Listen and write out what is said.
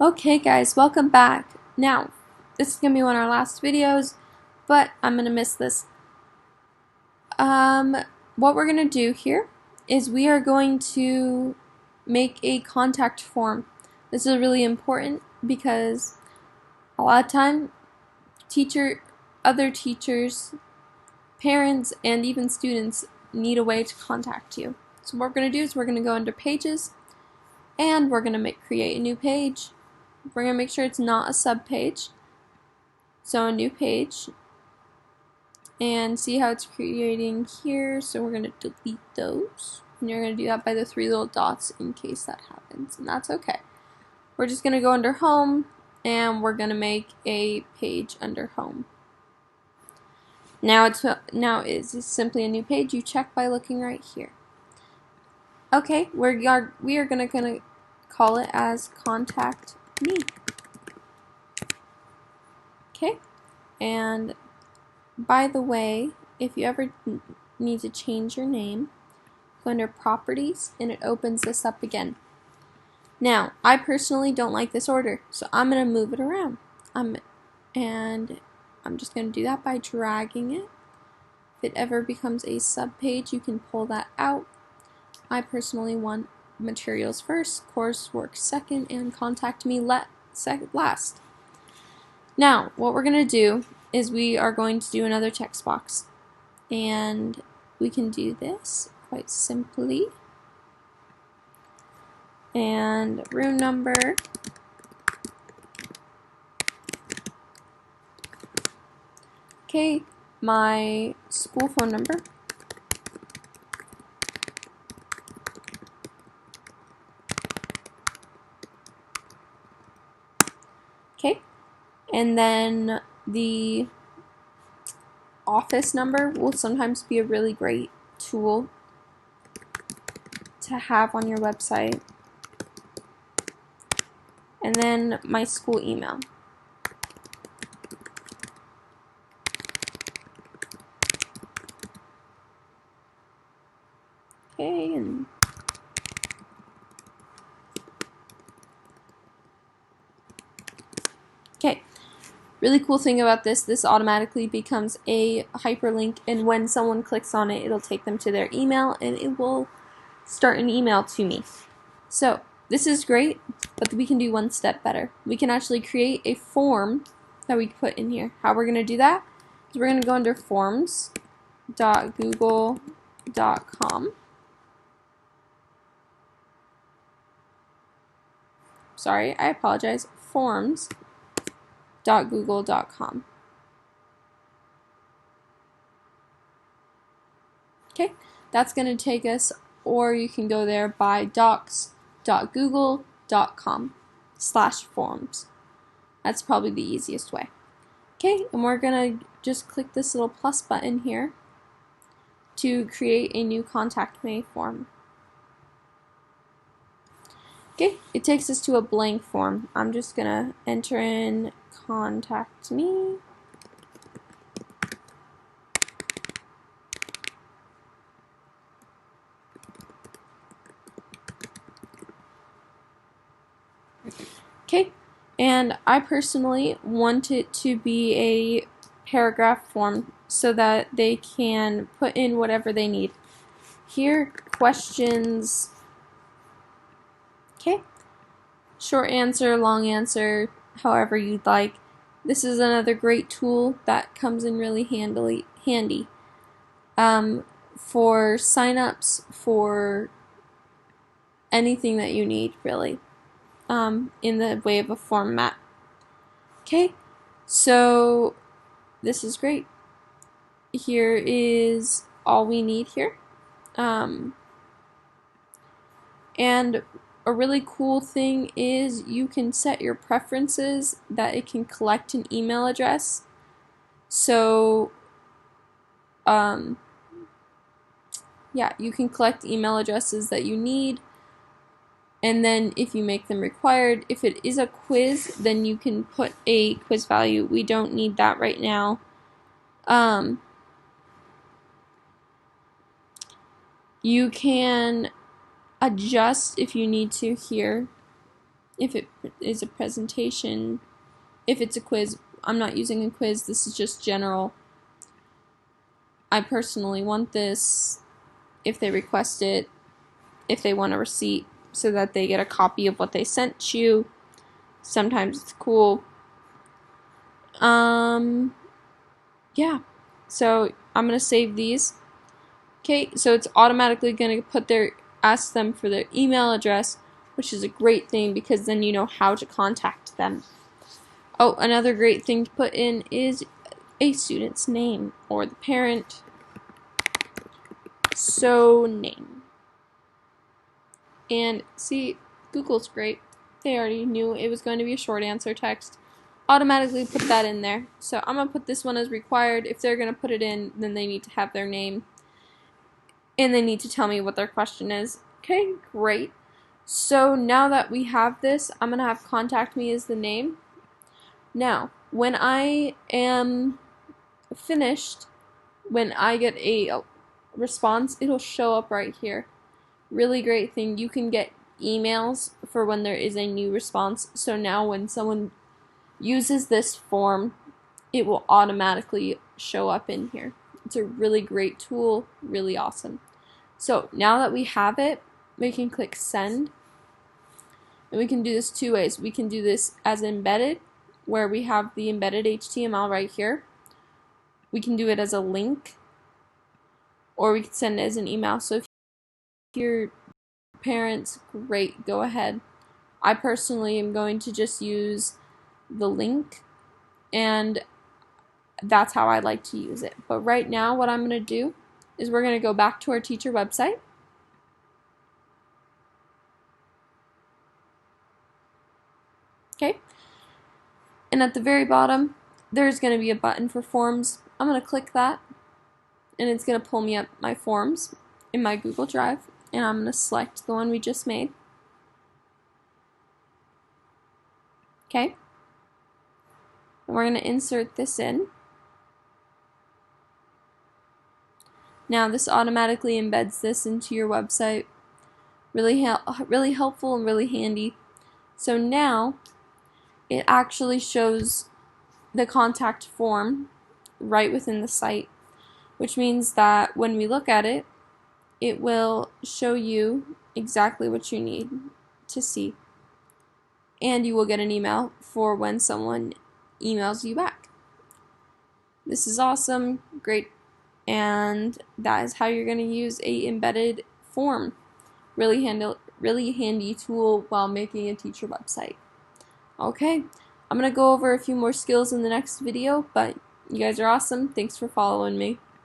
Okay guys, welcome back. Now, this is going to be one of our last videos, but I'm going to miss this. What we're going to do here is we are going to make a contact form. This is really important because a lot of time other teachers, parents, and even students need a way to contact you. So what we're going to do is we're going to go under pages and we're going to create a new page. We're going to make sure it's not a sub page. So a new page, and see how it's creating here. So we're going to delete those, and you're going to do that by the three little dots in case that happens, and that's okay. We're just going to go under home and we're going to make a page under home. Now it's simply a new page. You check by looking right here. Okay, we are going to call it as contact me. Okay, and by the way, if you ever need to change your name, go under properties and it opens this up again. Now, I personally don't like this order, so I'm going to move it around. And I'm just going to do that by dragging it. If it ever becomes a sub page, you can pull that out. I personally want materials first, coursework second, and contact me last. Now, what we're going to do is we are going to do another text box. And we can do this quite simply. And room number. Okay, my school phone number. Okay, and then the office number will sometimes be a really great tool to have on your website. And then my school email. Okay, and okay. Really cool thing about this automatically becomes a hyperlink, and when someone clicks on it, it'll take them to their email and it will start an email to me. So this is great, but we can do one step better. We can actually create a form that we put in here. How we're going to do that is we're going to go under forms.google.com. Sorry, I apologize. Forms.google.com. Okay, that's going to take us, or you can go there by docs.google.com/forms. That's probably the easiest way. Okay, and we're going to just click this little plus button here to create a new contact me form. Okay, it takes us to a blank form. I'm just going to enter in contact me. Okay, and I personally want it to be a paragraph form so that they can put in whatever they need. Here, questions. Okay, short answer, long answer, however you'd like. This is another great tool that comes in really handy for signups, for anything that you need, really, in the way of a format. Okay, so this is great. Here is all we need here. And a really cool thing is you can set your preferences that it can collect an email address. So, yeah, you can collect email addresses that you need. And then if you make them required, if it is a quiz, then you can put a quiz value. We don't need that right now. You can adjust if you need to here. if it is a presentation, if it's a quiz. I'm not using a quiz, this is just general. I personally want this, if they request it, if they want a receipt so that they get a copy of what they sent you. Sometimes it's cool. Yeah, so I'm gonna save these. Okay, so it's automatically gonna ask them for their email address, which is a great thing because then you know how to contact them. Oh, another great thing to put in is a student's name or the parent. So name. And see, Google's great. They already knew it was going to be a short answer text. Automatically put that in there. So I'm going to put this one as required. If they're going to put it in, then they need to have their name. And they need to tell me what their question is. Okay, great. So now that we have this, I'm going to have contact me as the name. Now, when I am finished, when I get a response, it'll show up right here. Really great thing. You can get emails for when there is a new response. So now when someone uses this form, it will automatically show up in here. It's a really great tool, really awesome. So now that we have it, we can click send. And we can do this two ways. We can do this as embedded, where we have the embedded HTML right here. We can do it as a link, or we can send it as an email. So if your parents, great, go ahead. I personally am going to just use the link, and that's how I like to use it. But right now what I'm going to do is we're going to go back to our teacher website. Okay, and at the very bottom there's going to be a button for forms. I'm going to click that, and it's going to pull me up my forms in my Google Drive, and I'm going to select the one we just made. Okay, and we're going to insert this in. Now this automatically embeds this into your website. Really helpful and really handy. So now it actually shows the contact form right within the site, which means that when we look at it, it will show you exactly what you need to see. And you will get an email for when someone emails you back. This is awesome, great, and that is how you're going to use a embedded form. Really handy tool while making a teacher website. Okay, I'm going to go over a few more skills in the next video, but you guys are awesome. Thanks for following me.